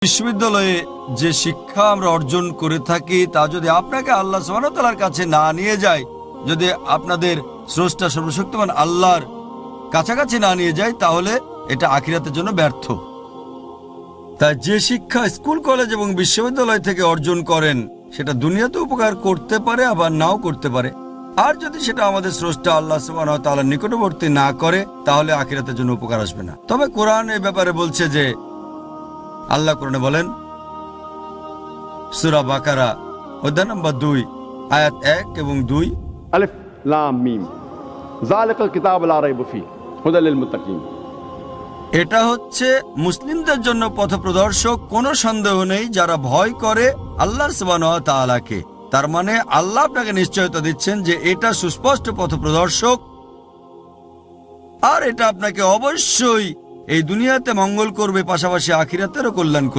বিশ্ববিদ্যালয়ে যে শিক্ষা আমরা অর্জন করে থাকি তা যদি আপনাকে আল্লাহ সুবহানাহু ওয়া তাআলার কাছে না নিয়ে যায়, যদি আপনাদের স্রষ্টা সর্বশক্তিমান আল্লাহর কাছাকাছি না নিয়ে যায়, তাহলে এটা আখিরাতের জন্য ব্যর্থ। তাই যে শিক্ষা স্কুল কলেজ এবং বিশ্ববিদ্যালয় থেকে অর্জন করেন সেটা দুনিয়াতে উপকার করতে পারে, আবার নাও করতে পারে। আর যদি সেটা আমাদের স্রষ্টা আল্লাহ সুবহানাহু ওয়া তাআলার নিকটবর্তী না করে, তাহলে আখিরাতের জন্য উপকার আসবে না। তবে কোরআন এই ব্যাপারে বলছে যে, আল্লাহ কোরআনে বলেন সূরা বাকারা অধ্যায় নম্বর 2 আয়াত 1 এবং 2, আলিফ লাম মিম যালিকাল কিতাবু লা রাইবা ফীহি হুদাল লিল মুত্তাকিন। এটা হচ্ছে মুসলিমদের জন্য পথপ্রদর্শক, কোনো সন্দেহ নেই যারা ভয় করে আল্লাহ সুবহানাহু ওয়া তাআলাকে। তার মানে আল্লাহ আপনাকে নিশ্চয়তা দিচ্ছেন যে এটা সুস্পষ্ট পথপ্রদর্শক, আর এটা আপনাকে অবশ্যই এই দুনিয়াতে মঙ্গল করবে, পাশাপাশি আখিরাতেরও কল্যাণ করবে।